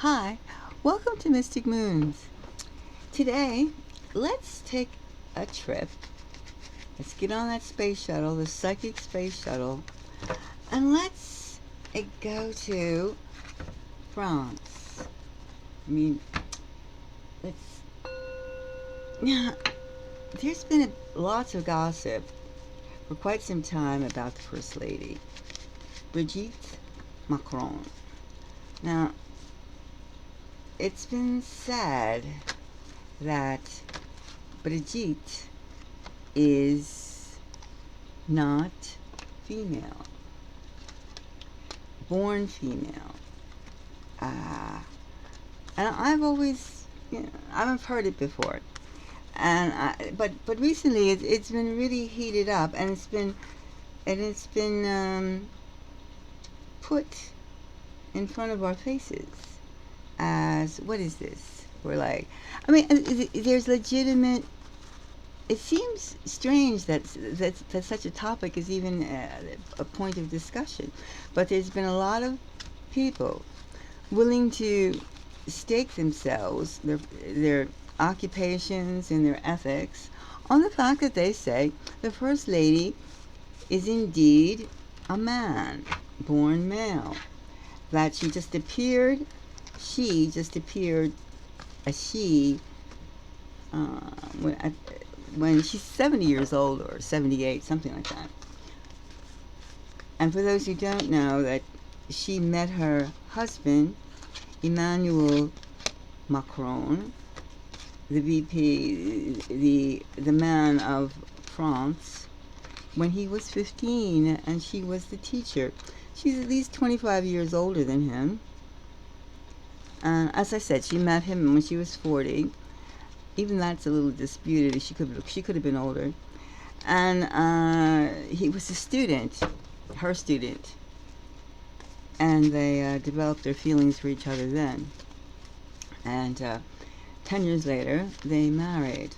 Hi, welcome to Mystic Moons. Today, let's take a trip. Let's get on that space shuttle, the psychic space shuttle, and let's go to France. I mean, let's. There's been lots of gossip for quite some time about the First Lady, Brigitte Macron. Now, it's been said that Brigitte is not female, born female. And I've always, I've heard it before, but recently it's been really heated up, and it's been put in front of our faces as, what is this? We're like, I mean, there's legitimate. It seems strange that such a topic is even a point of discussion, but there's been a lot of people willing to stake themselves, their occupations and their ethics, on the fact that they say the First Lady is indeed a man, born male, that she just appeared as she when she's 70 years old or 78, something like that. And for those who don't know, that she met her husband, Emmanuel Macron, the VP, the man of France, when he was 15 and she was the teacher. She's at least 25 years older than him. And as I said, she met him when she was 40. Even that's a little disputed. She could have been older. And he was a student, her student. And they developed their feelings for each other then. And 10 years later, they married.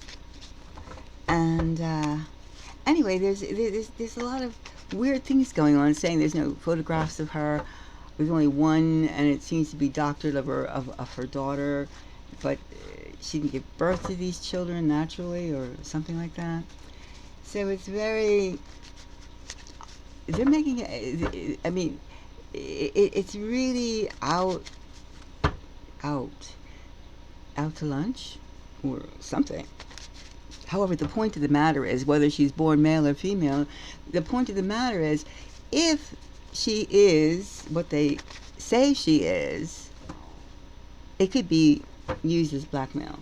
And anyway, there's a lot of weird things going on, saying there's no photographs of her. There's only one, and it seems to be doctored of her daughter, but she didn't give birth to these children naturally or something like that. So it's very. They're making it. I mean, it's really out to lunch or something. However, the point of the matter is, whether she's born male or female, the point of the matter is, if she is what they say she is, it could be used as blackmail.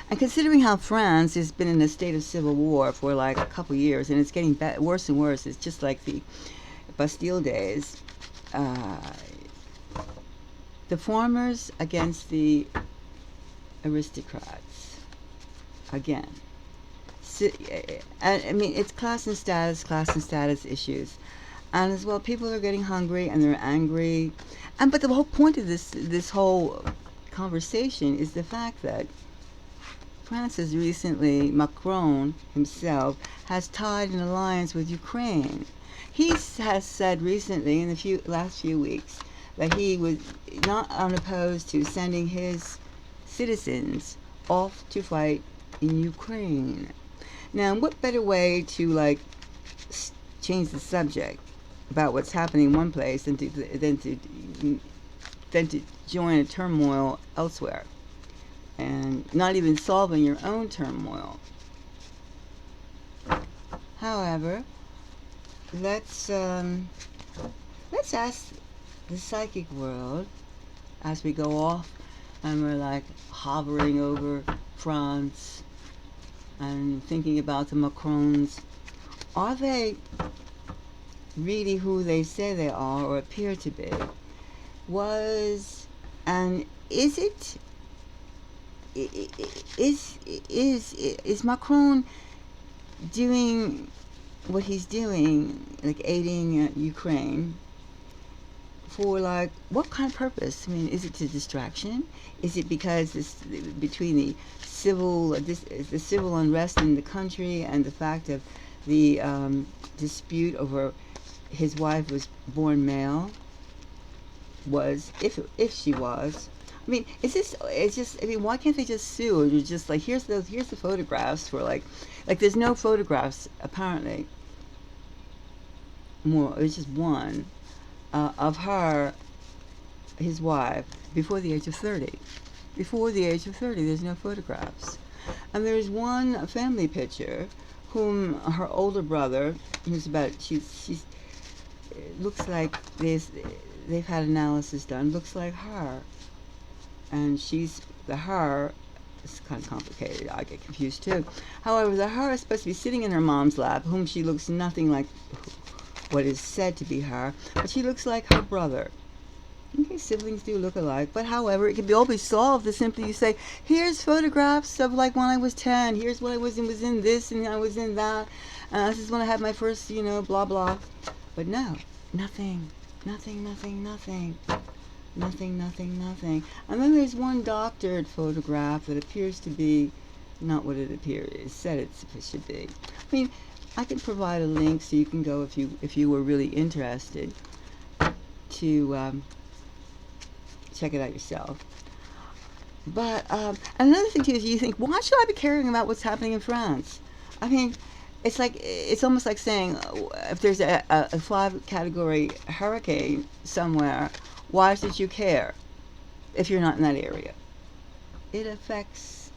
And considering how France has been in a state of civil war for like a couple years, and it's getting worse and worse, it's just like the Bastille days. The farmers against the aristocrats. Again. So, I mean, it's class and status issues. And as well, people are getting hungry and they're angry. But the whole point of this whole conversation is the fact that France has recently, Macron himself, has tied an alliance with Ukraine. He has said recently, in the last few weeks, that he was not unopposed to sending his citizens off to fight in Ukraine. Now, what better way to change the subject about what's happening in one place than to join a turmoil elsewhere, and not even solving your own turmoil. However, let's ask the psychic world, as we go off and we're like hovering over France and thinking about the Macrons, are they really who they say they are or appear to be? Is Macron doing what he's doing, like aiding Ukraine, for what kind of purpose? I mean, is it to distraction? Is it because between the civil unrest in the country and the fact of the dispute over his wife was born male? was, if she was. I mean, it's just, I mean, why can't they just sue? Or just like, here's the photographs for like there's no photographs, apparently. More, it's just one, of her, his wife, before the age of 30. Before the age of 30, there's no photographs. And there's one family picture whom her older brother, who's about, she's looks like they've had analysis done, looks like her. And she's, the her, it's kind of complicated, I get confused too. However, the her is supposed to be sitting in her mom's lap, whom she looks nothing like what is said to be her, but she looks like her brother. Okay, siblings do look alike, but however, it can be all be solved as simply you say, here's photographs of like when I was 10, here's when I was in this, and I was in that, this is when I had my first, blah, blah. But no, nothing, nothing, nothing, nothing, nothing, nothing, nothing. And then there's one doctored photograph that appears to be not what it said it should be. I mean, I can provide a link so you can go if you were really interested to check it out yourself. But another thing too is you think, why should I be caring about what's happening in France? I mean, it's almost like saying, if there's a 5-category hurricane somewhere, why should you care if you're not in that area? It affects,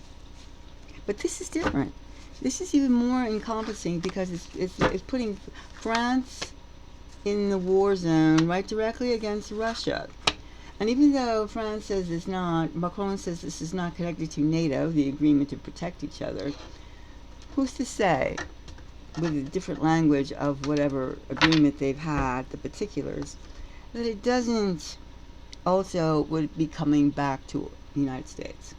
but this is different. This is even more encompassing because it's putting France in the war zone right directly against Russia. And even though France says it's not, Macron says this is not connected to NATO, the agreement to protect each other, who's to say, with a different language of whatever agreement they've had, the particulars, that it doesn't also would be coming back to the United States.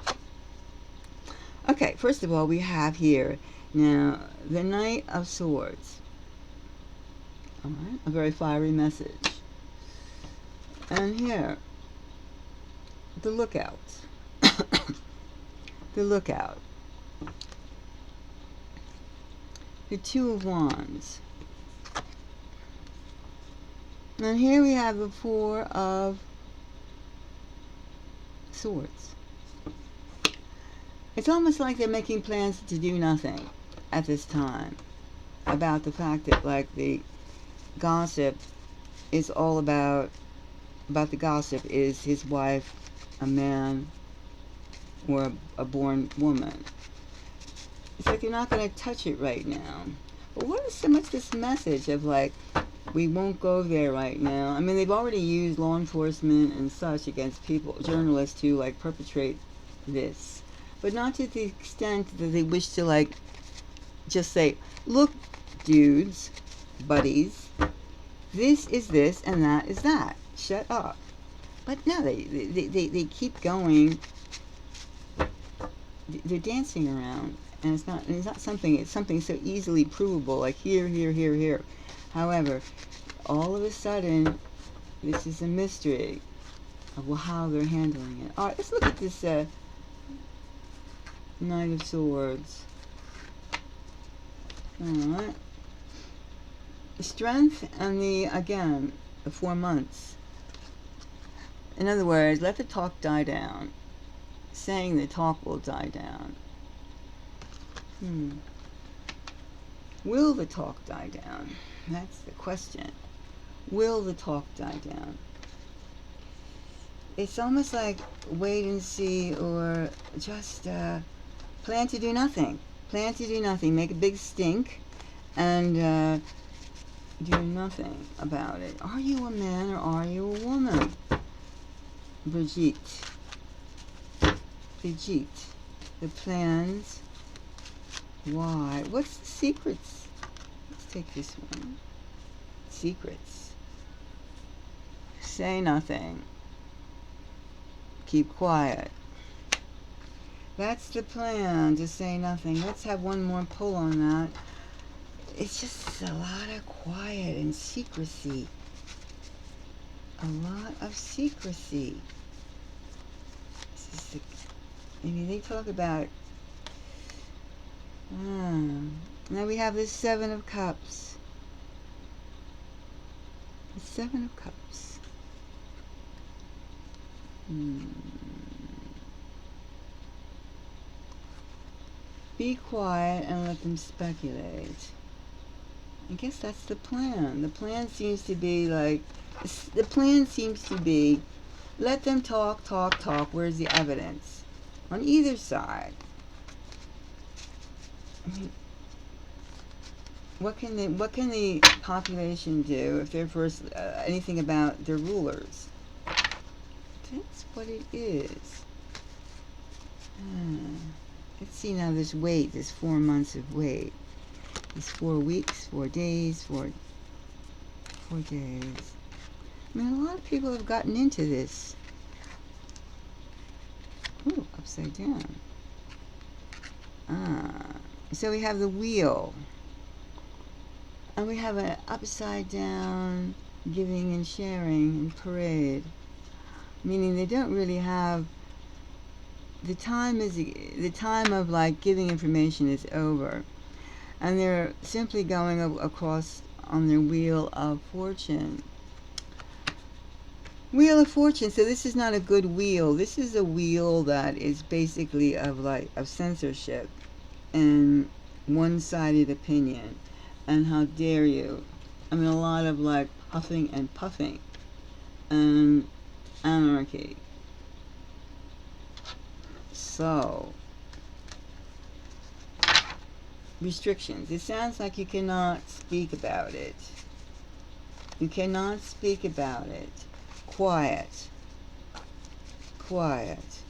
Okay, first of all, we have here now the Knight of Swords. All right, a very fiery message. And here, the Lookout. The Lookout. The Two of Wands. And here we have the Four of Swords. It's almost like they're making plans to do nothing at this time, about the fact that like the gossip is all about the gossip is his wife a man or a born woman. It's like they're not going to touch it right now. But what is so much this message of like, we won't go there right now? I mean, they've already used law enforcement and such against people, journalists, who like perpetrate this, but not to the extent that they wish to like just say, look, dudes, buddies, this is this and that is that. Shut up. But no, they keep going. They're dancing around, and it's not something. It's something so easily provable, like here, here, here, here. However, all of a sudden, this is a mystery of how they're handling it. All right, let's look at this Knight of Swords. All right, the strength and the 4 months. In other words, let the talk die down. Saying the talk will die down. Will the talk die down? That's the question. Will the talk die down? It's almost like wait and see, or just plan to do nothing. Plan to do nothing. Make a big stink and do nothing about it. Are you a man or are you a woman? Brigitte. Brigitte. The plans. Why? What's the secrets? Let's take this one. Secrets. Say nothing. Keep quiet. That's the plan, to say nothing. Let's have one more pull on that. It's just a lot of quiet and secrecy. A lot of secrecy. This is they talk about... now we have this Seven of Cups. The Seven of Cups. Hmm. Be quiet and let them speculate. I guess that's the plan. The plan seems to be like, let them talk, talk, talk. Where's the evidence? On either side. I mean, what can the population do if they're first anything about their rulers? That's what it is. Let's see now. This wait. This 4 months of wait. These 4 weeks, 4 days, 4 days. I mean, a lot of people have gotten into this. Ooh, upside down. So we have the wheel. And we have an upside down giving and sharing and parade. Meaning they don't really have, the time of like giving information is over. And they're simply going across on their wheel of fortune. Wheel of Fortune. So this is not a good wheel. This is a wheel that is basically of censorship and one-sided opinion. And how dare you? I mean, a lot of like huffing and puffing and anarchy. So restrictions. It sounds like you cannot speak about it. You cannot speak about it. Quiet. Quiet.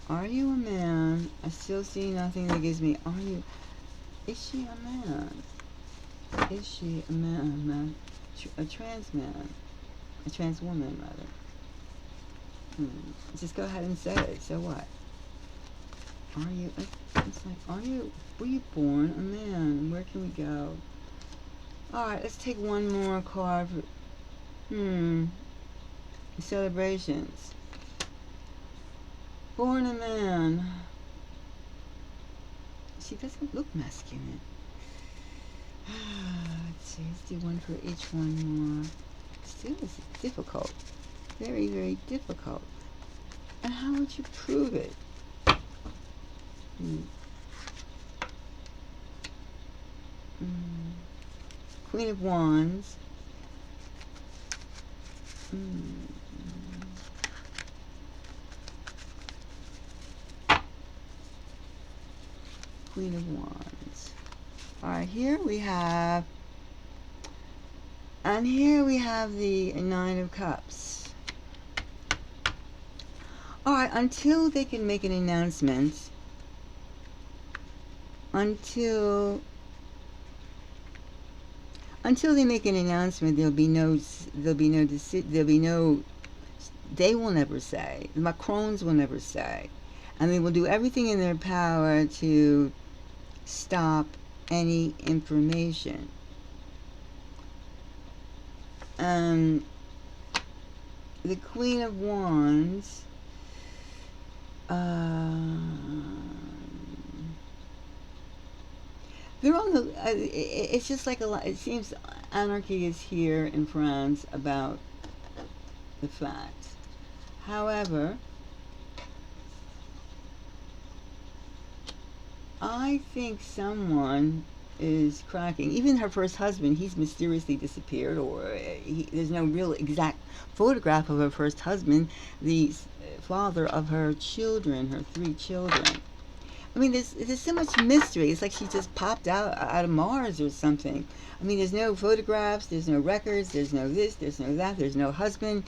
Are you a man? I still see nothing that gives me, are you, is she a man? Is she a man? A trans man? A trans woman, rather. Just go ahead and say it. So what? Are you, it's like, were you born a man? Where can we go? Alright, let's take one more card. Celebrations. Born a man. She doesn't look masculine. Let's see, let's do one for each one more. Still, it's difficult. Very, very difficult. And how would you prove it? Queen of Wands. Queen of Wands. Alright, here we have, and here we have the Nine of Cups. Alright, until they can make an announcement, until they make an announcement, they will never say, the Macrons will never say, and they will do everything in their power to stop any information. The Queen of Wands, they're on the, it's just like a lot, it seems anarchy is here in France about the facts. However, I think someone is cracking. Even her first husband, he's mysteriously disappeared, or there's no real exact photograph of her first husband, the father of her children, her 3 children. I mean, there's so much mystery. It's like she just popped out of Mars or something. I mean, there's no photographs, there's no records, there's no this, there's no that, there's no husband.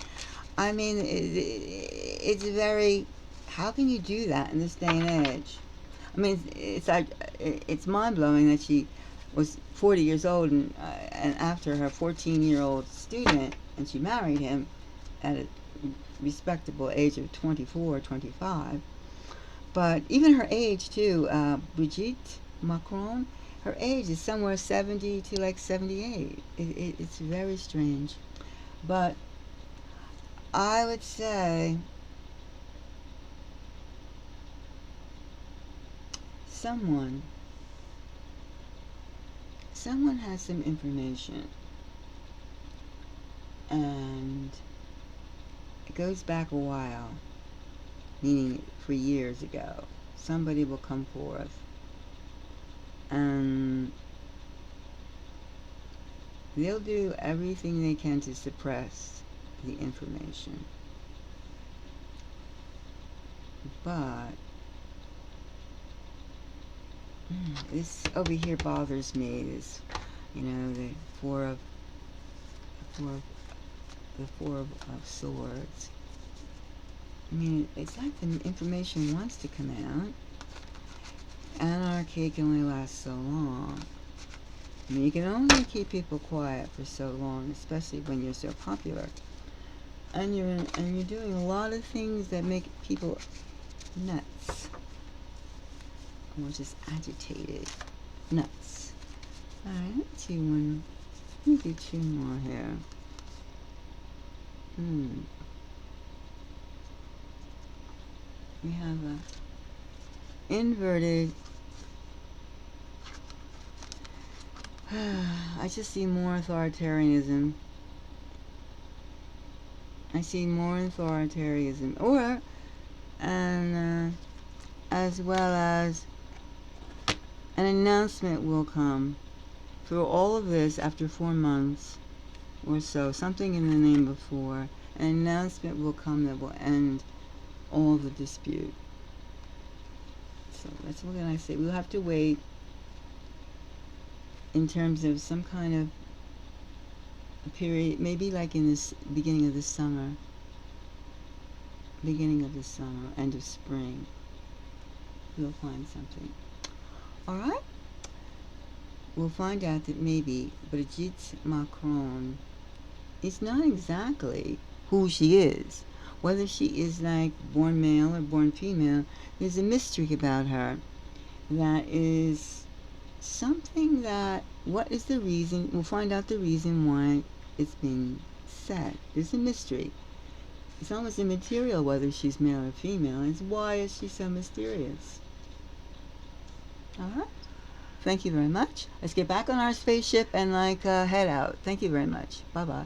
I mean, it's very, how can you do that in this day and age? I mean, it's like, it's mind-blowing that she was 40 years old and after her 14-year-old student, and she married him at a respectable age of 24, 25. But even her age too, Brigitte Macron, her age is somewhere 70 to like 78. It's very strange. But I would say someone has some information, and it goes back a while, meaning for years ago. Somebody will come forth and they'll do everything they can to suppress the information. But this over here bothers me. This, the four of swords. I mean, it's like the information wants to come out. Anarchy can only last so long. I mean, you can only keep people quiet for so long, especially when you're so popular. And you're doing a lot of things that make people nuts. Or just agitated. Nuts. Alright, let's do one. Let me do two more here. We have a inverted. I just see more authoritarianism. I see more authoritarianism, and as well as an announcement will come through all of this after 4 months or so, something in the name of 4. An announcement will come that will end all the dispute. So that's what I say. We'll have to wait in terms of some kind of a period, maybe like in this beginning of the summer, end of spring. We'll find something. Alright? We'll find out that maybe Brigitte Macron is not exactly who she is. Whether she is like born male or born female, there's a mystery about her that is something that, what is the reason? We'll find out the reason why it's being said. There's a mystery. It's almost immaterial whether she's male or female. It's why is she so mysterious? Alright. Thank you very much. Let's get back on our spaceship and head out. Thank you very much. Bye-bye.